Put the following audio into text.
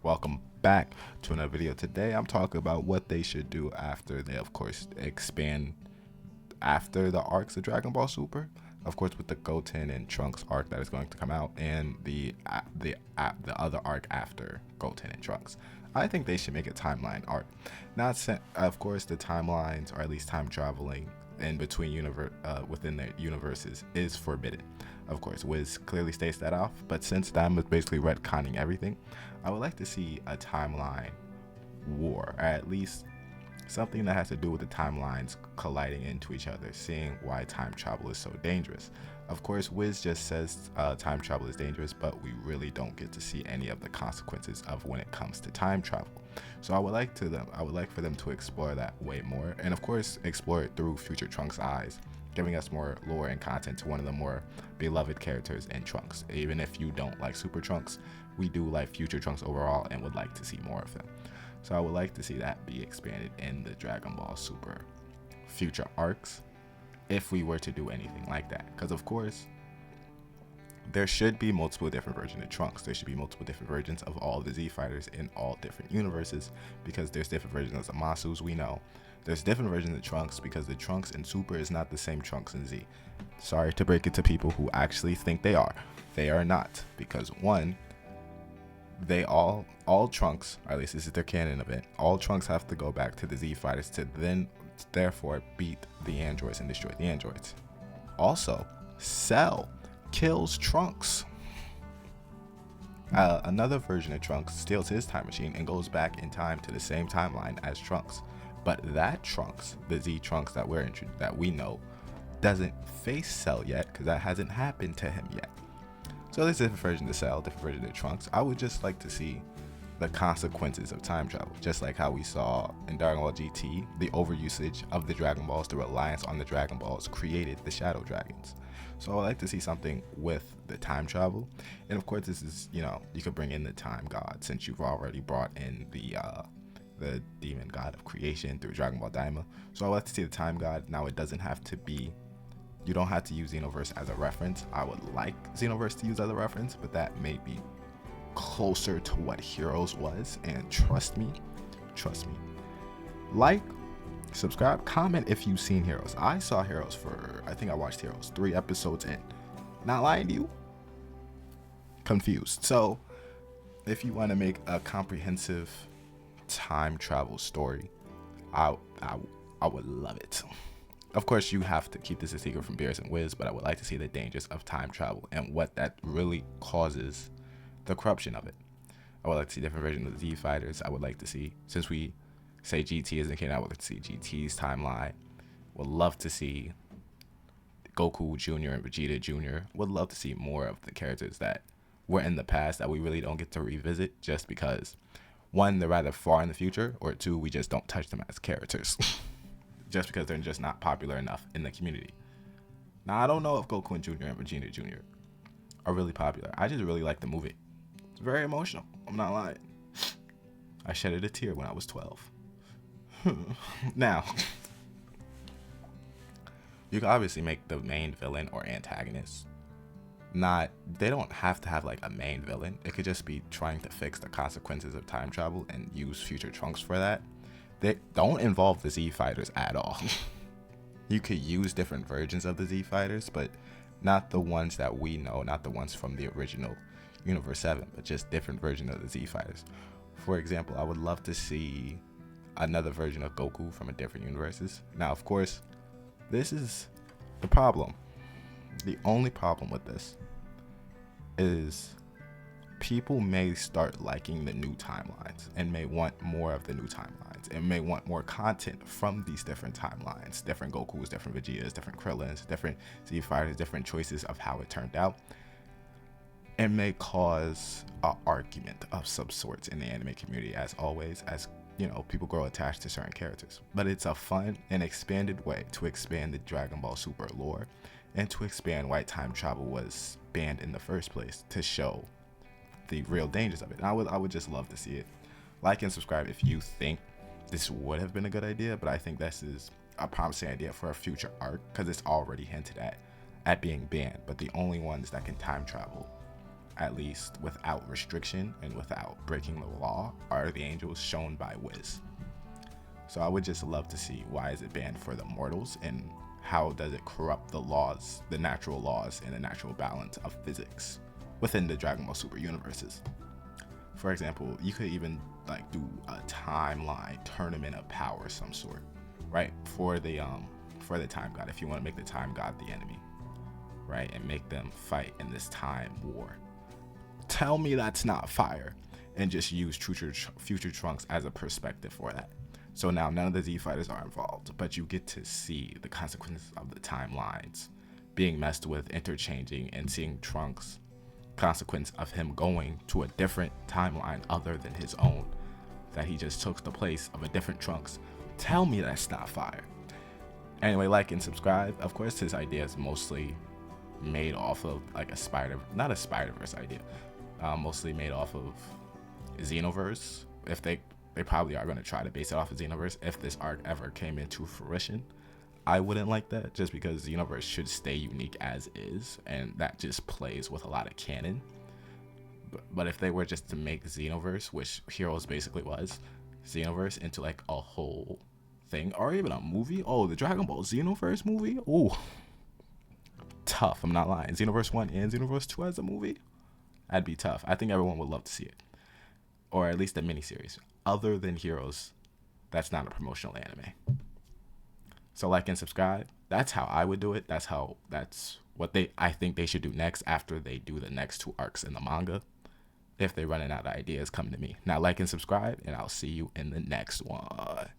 welcome back to another video. Today I'm talking about what they should do after they, of course, expand after the arcs of Dragon Ball Super. Of course, with the Goten and Trunks arc that is going to come out, and the other arc after Goten and Trunks. I think they should make a timeline arc. Of course, the timelines, or at least time traveling in between within their universes, is forbidden. Of course, Wiz clearly states that off, but since Dime was basically retconning everything, I would like to see a timeline war, or at least something that has to do with the timelines colliding into each other, seeing why time travel is so dangerous. Of course, Wiz just says time travel is dangerous, but we really don't get to see any of the consequences of when it comes to time travel. So I would like for them to explore that way more, and of course, explore it through future Trunks' eyes, giving us more lore and content to one of the more beloved characters in Trunks. Even if you don't like Super Trunks, we do like future Trunks overall and would like to see more of them. So I would like to see that be expanded in the Dragon Ball Super future arcs, if we were to do anything like that. Because of course, there should be multiple different versions of Trunks. There should be multiple different versions of all the Z Fighters in all different universes, because there's different versions of Masus, we know. There's different versions of Trunks because the Trunks in Super is not the same Trunks in Z. Sorry to break it to people who actually think they are. They are not, because one, they all Trunks, or at least this is their canon event, all Trunks have to go back to the Z Fighters to then therefore beat the androids and destroy the androids. Also, Cell kills Trunks. Another version of Trunks steals his time machine and goes back in time to the same timeline as Trunks. But that Trunks, the Z Trunks that we know, doesn't face Cell yet, because that hasn't happened to him yet. So there's different versions of Cell, different versions of Trunks. I would just like to see the consequences of time travel, just like how we saw in Dragon Ball GT, the overusage of the Dragon Balls, the reliance on the Dragon Balls created the Shadow Dragons. So I would like to see something with the time travel. And of course, this is, you could bring in the Time God, since you've already brought in the demon god of creation through Dragon Ball Daima. So I would like to see the Time God. Now, it doesn't have to be, you don't have to use Xenoverse as a reference. I would like Xenoverse to use as a reference, but that may be closer to what Heroes was. And trust me, like, subscribe, comment if you've seen Heroes. I saw Heroes I think I watched Heroes 3 episodes in. Not lying to you, confused. So if you want to make a comprehensive time travel story, I would love it. Of course, you have to keep this a secret from Beerus and Wiz, but I would like to see the dangers of time travel and what that really causes, the corruption of it. I would like to see different versions of the Z Fighters. I would like to see, since we say GT is the king, I would like to see GT's timeline. Would love to see Goku Jr. and Vegeta Jr. Would love to see more of the characters that were in the past that we really don't get to revisit, just because, one, they're rather far in the future, or two, we just don't touch them as characters. Just because they're just not popular enough in the community. Now, I don't know if Goku Jr. and Vegeta Jr. are really popular. I just really like the movie. It's very emotional. I'm not lying. I shedded a tear when I was 12. Now, you can obviously make the main villain or antagonist they don't have to have like a main villain. It could just be trying to fix the consequences of time travel and use future Trunks for that. They don't involve the Z Fighters at all. You could use different versions of the Z Fighters, but not the ones that we know, not the ones from the original Universe 7, but just different versions of the Z Fighters. For example, I would love to see another version of Goku from a different universes. Now, of course, this is the problem. The only problem with this is people may start liking the new timelines and may want more of the new timelines and may want more content from these different timelines, different Gokus, different Vegetas, different Krillins, different Z Fighters, different choices of how it turned out. It may cause an argument of some sorts in the anime community, as always, as people grow attached to certain characters. But it's a fun and expanded way to expand the Dragon Ball Super lore and to expand why time travel was banned in the first place, to show the real dangers of it. And I would just love to see it. Like and subscribe if you think this would have been a good idea, but I think this is a promising idea for a future arc, because it's already hinted at being banned. But the only ones that can time travel at least without restriction and without breaking the law, are the angels shown by Wiz. So I would just love to see, why is it banned for the mortals, and how does it corrupt the laws, the natural laws and the natural balance of physics within the Dragon Ball Super universes. For example, you could even like do a timeline tournament of power of some sort, right? For the time god, if you want to make the time god the enemy, right, and make them fight in this time war. Tell me that's not fire, and just use future Trunks as a perspective for that. So now none of the Z fighters are involved, but you get to see the consequences of the timelines being messed with, interchanging, and seeing Trunks' consequence of him going to a different timeline other than his own, that he just took the place of a different Trunks. Tell me that's not fire. Anyway, like and subscribe. Of course, his idea is mostly made off of like not a Spider-Verse idea, mostly made off of Xenoverse. If they probably are going to try to base it off of Xenoverse if this arc ever came into fruition. I wouldn't like that, just because Xenoverse should stay unique as is, and that just plays with a lot of canon. But if they were just to make Xenoverse, which Heroes basically was, Xenoverse into like a whole thing, or even a movie, the Dragon Ball Xenoverse movie, tough, I'm not lying. Xenoverse 1 and Xenoverse 2 as a movie, that'd be tough. I think everyone would love to see it, or at least a miniseries. Other than Heroes, that's not a promotional anime. So like and subscribe. That's how I would do it. That's what I think they should do next after they do the next 2 arcs in the manga. If they're running out of ideas, come to me. Now like and subscribe, and I'll see you in the next one.